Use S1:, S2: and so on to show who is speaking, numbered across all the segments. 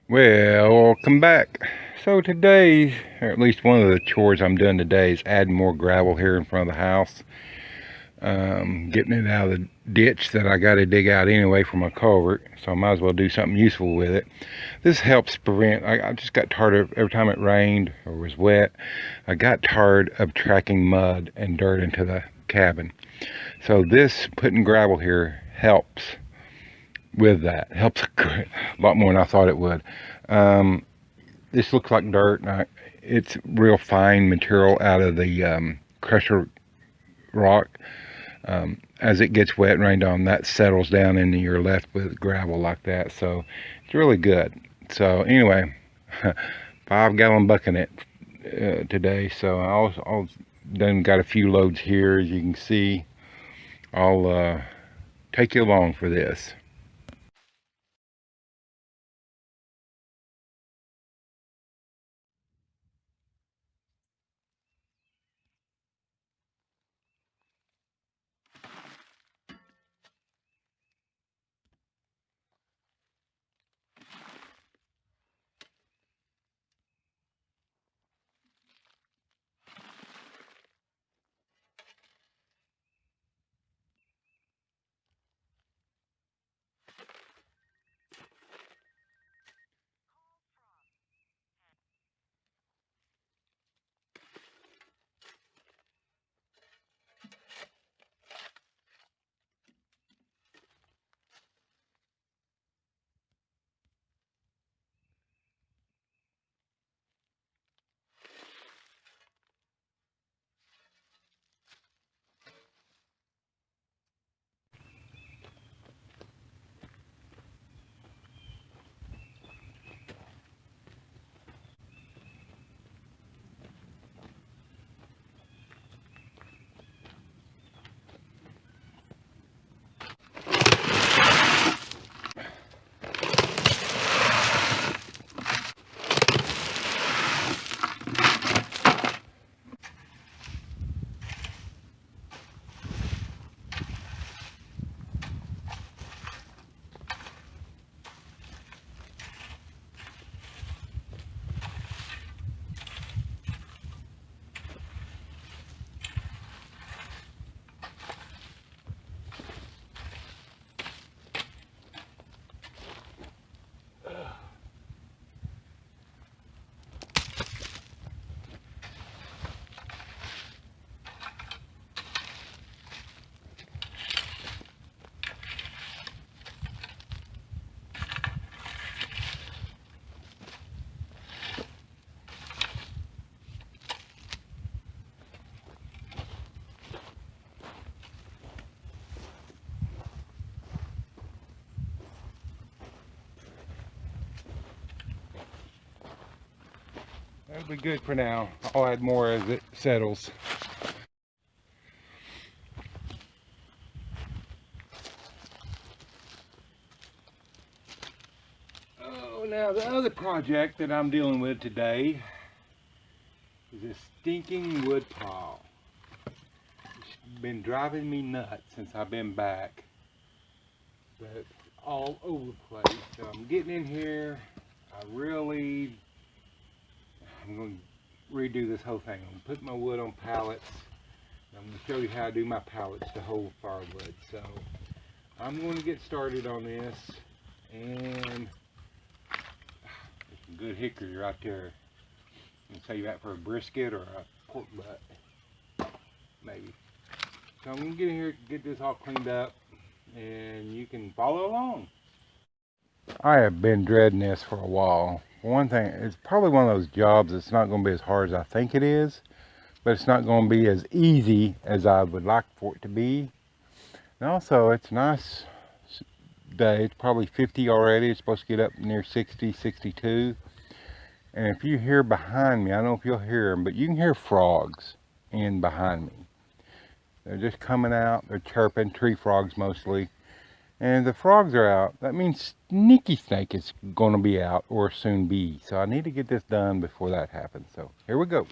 S1: Well, welcome back. So today, or at least one of the chores I'm doing today is adding more gravel here in front of the house. Getting it out of the ditch that I got to dig out anyway for my culvert, so I might as well do something useful with it. This helps prevent, I just got tired of every time it rained or was wet, I got tired of tracking mud and dirt into the cabin. So this putting gravel here helps with that. Helps a lot more than I thought it would. Um, this looks like dirt. It's real fine material out of the crusher rock. As it gets wet and rained on, that settles down and you're left with gravel like that. So it's really good. So anyway, 5-gallon bucket today. So I'll done got a few loads here, as you can see. I'll take you along for this. That'll be good for now. I'll add more as it settles. Oh, now the other project that I'm dealing with today is a stinking wood pile. It's been driving me nuts since I've been back. But it's all over the place. So I'm getting in here. I'm going to redo this whole thing. I'm going to put my wood on pallets. I'm going to show you how I do my pallets to hold firewood. So I'm going to get started on this, and there's some good hickory right there. You can save that for a brisket or a pork butt, maybe. So I'm going to get in here, get this all cleaned up, and you can follow along. I have been dreading this for a while. For one thing, it's probably one of those jobs that's not going to be as hard as I think it is, but it's not going to be as easy as I would like for it to be. And also, it's a nice day. It's probably 50 already. It's supposed to get up near 60, 62. And if you hear behind me, I don't know if you'll hear them, but you can hear frogs in behind me. They're just coming out. They're chirping, tree frogs mostly. And the frogs are out. That means Sneaky Snake is going to be out or soon be. So I need to get this done before that happens. So here we go.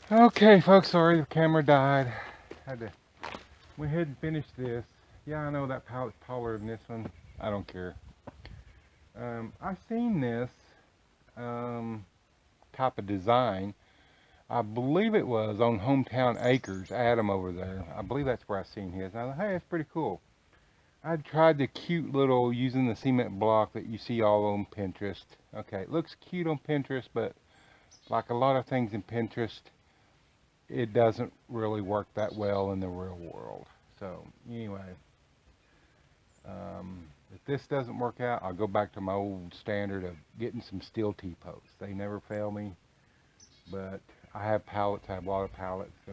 S1: Okay, folks, sorry the camera died. Had to went ahead and finish this. Yeah, I know that pallet's taller than this one. I don't care. I seen this type of design. I believe it was on Hometown Acres, Adam over there. I believe that's where I seen his. And I thought, hey, it's pretty cool. I tried the cute little using the cement block that you see all on Pinterest. Okay, it looks cute on Pinterest, but like a lot of things in Pinterest, it doesn't really work that well in the real world. So anyway, if this doesn't work out, I'll go back to my old standard of getting some steel T-posts. They never fail me, but I have pallets. I have a lot of pallets, so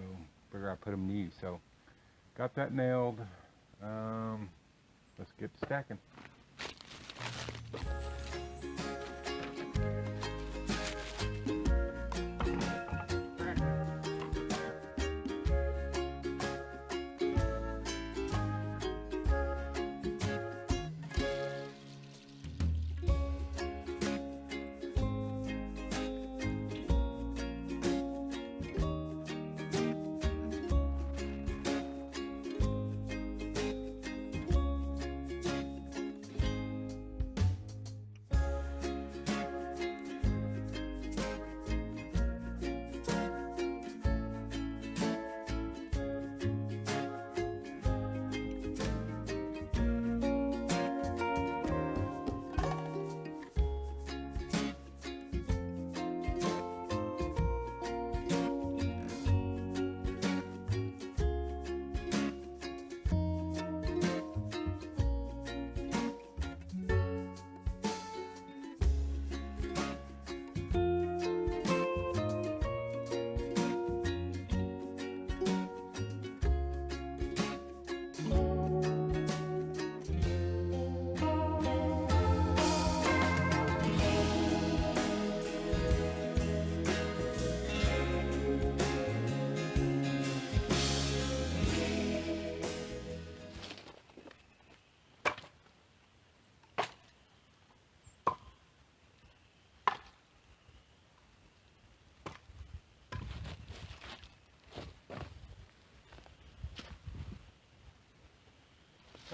S1: figure I put them to use. So got that nailed. Let's get stacking.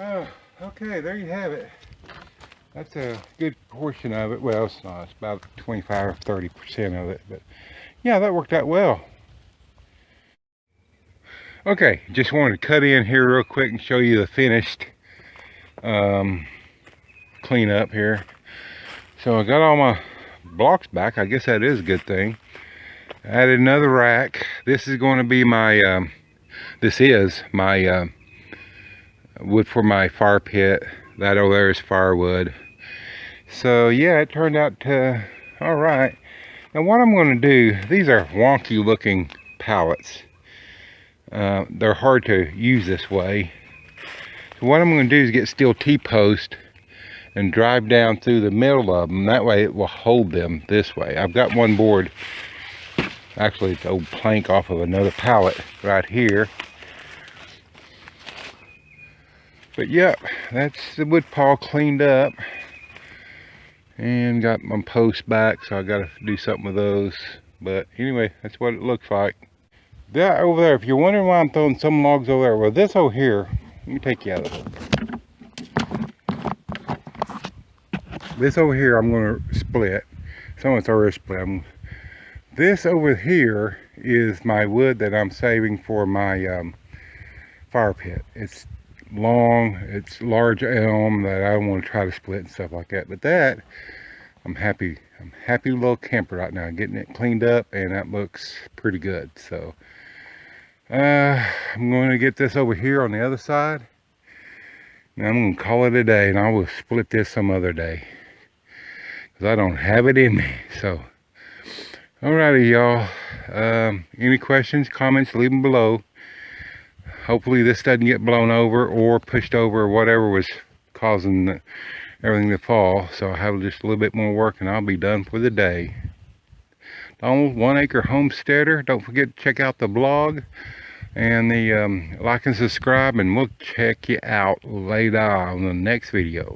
S1: Oh, okay, there you have it. That's a good portion of it. Well, it's not. It's about 25 or 30% of it. But yeah, that worked out well. Okay, just wanted to cut in here real quick and show you the finished cleanup here. So I got all my blocks back. I guess that is a good thing. Added another rack. This is going to be my wood for my fire pit. That over there is firewood. So yeah, it turned out all right. Now what I'm going to do, these are wonky looking pallets. They're hard to use this way. So what I'm going to do is get steel T-post and drive down through the middle of them. That way it will hold them this way. I've got one board, actually it's an old plank off of another pallet right here. But yep, that's the wood pile cleaned up. And got my posts back, so I got to do something with those. But anyway, that's what it looks like. That over there, if you're wondering why I'm throwing some logs over there, well, this over here, let me take you out of it. This over here, I'm going to split. Some of it's already split. This over here is my wood that I'm saving for my fire pit. It's long, it's large elm that I want to try to split and stuff like that. But that, I'm happy little camper right now, getting it cleaned up, and that looks pretty good. So I'm going to get this over here on the other side, and I'm going to call it a day, and I will split this some other day because I don't have it in me. So alrighty, y'all, any questions, comments, leave them below. Hopefully this doesn't get blown over or pushed over or whatever was causing everything to fall. So I have just a little bit more work and I'll be done for the day. Donald, 1 Acre Homesteader. Don't forget to check out the blog. and the like and subscribe, and we'll check you out later on the next video.